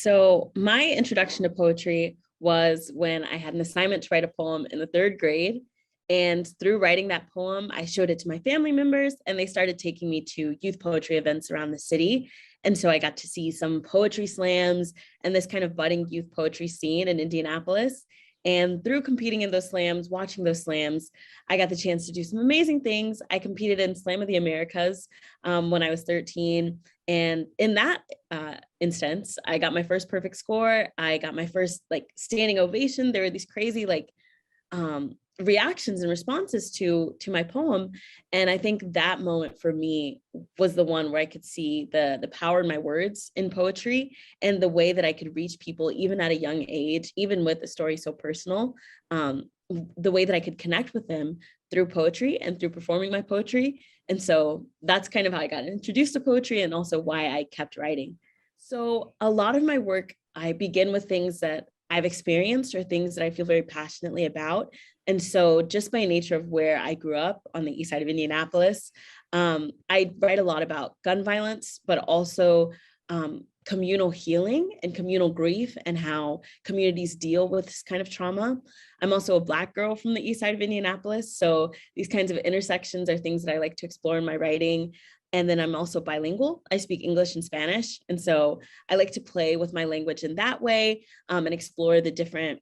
So my introduction to poetry was when I had an assignment to write a poem in the third grade. And through writing that poem, I showed it to my family members and they started taking me to youth poetry events around the city. And so I got to see some poetry slams and this kind of budding youth poetry scene in Indianapolis. And through competing in those slams, watching those slams, I got the chance to do some amazing things. I competed in Slam of the Americas when I was 13. And in that instance, I got my first perfect score. I got my first like standing ovation. There were these crazy reactions and responses to my poem. And I think that moment for me was the one where I could see the power in my words in poetry and the way that I could reach people even at a young age, even with a story so personal, the way that I could connect with them through poetry and through performing my poetry. And so that's kind of how I got introduced to poetry and also why I kept writing. So a lot of my work, I begin with things that I've experienced or things that I feel very passionately about. And so just by nature of where I grew up on the east side of Indianapolis, I write a lot about gun violence, but also communal healing and communal grief and how communities deal with this kind of trauma. I'm also a Black girl from the east side of Indianapolis. So these kinds of intersections are things that I like to explore in my writing. And then I'm also bilingual. I speak English and Spanish. And so I like to play with my language in that way and explore the different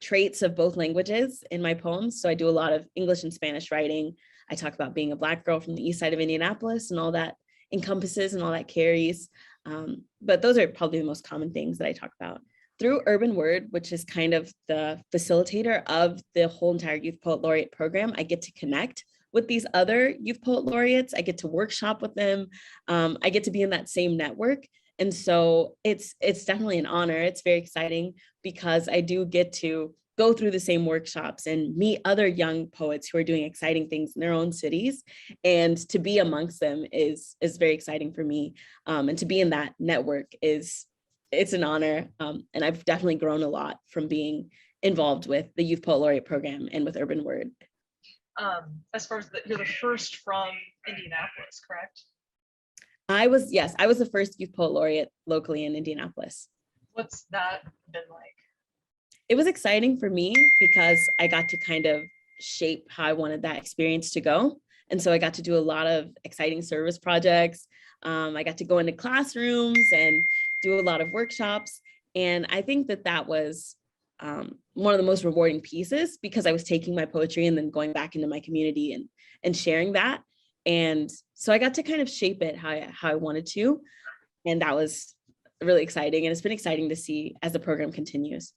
traits of both languages in my poems. So I do a lot of English and Spanish writing. I talk about being a Black girl from the east side of Indianapolis and all that encompasses and all that carries. But those are probably the most common things that I talk about. Through Urban Word, which is kind of the facilitator of the whole entire Youth Poet Laureate program, I get to connect with these other Youth Poet Laureates. I get to workshop with them. I get to be in that same network. And so it's definitely an honor. It's very exciting because I do get to go through the same workshops and meet other young poets who are doing exciting things in their own cities. And to be amongst them is very exciting for me. And to be in that network it's an honor. And I've definitely grown a lot from being involved with the Youth Poet Laureate program and with Urban Word. As far as you're the first from Indianapolis, correct? I was the first Youth Poet Laureate locally in Indianapolis. What's that been like? It was exciting for me because I got to kind of shape how I wanted that experience to go. And so I got to do a lot of exciting service projects. I got to go into classrooms and do a lot of workshops. And I think that was one of the most rewarding pieces because I was taking my poetry and then going back into my community and sharing that. And so I got to kind of shape it how I wanted to. And that was really exciting. And it's been exciting to see as the program continues.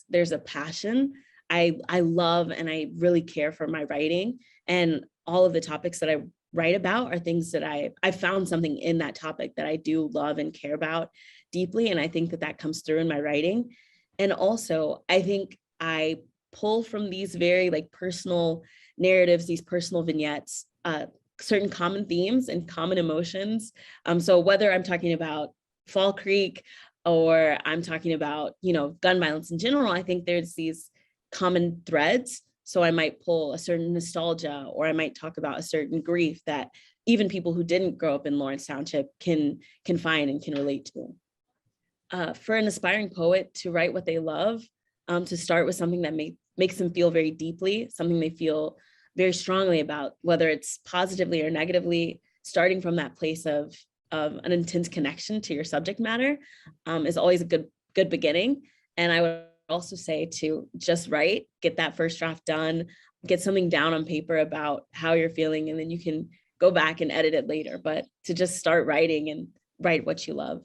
There's a passion. I love and I really care for my writing. And all of the topics that I write about are things that I found something in that topic that I do love and care about deeply. And I think that comes through in my writing. And also, I think I pull from these very like personal narratives, these personal vignettes, certain common themes and common emotions. So whether I'm talking about Fall Creek or I'm talking about, gun violence in general, I think there's these common threads. So I might pull a certain nostalgia, or I might talk about a certain grief that even people who didn't grow up in Lawrence Township can find and can relate to. For an aspiring poet to write what they love, to start with something that makes them feel very deeply, something they feel very strongly about, whether it's positively or negatively, starting from that place of an intense connection to your subject matter is always a good beginning. And I would also say to just write, get that first draft done, get something down on paper about how you're feeling, and then you can go back and edit it later. But to just start writing and write what you love.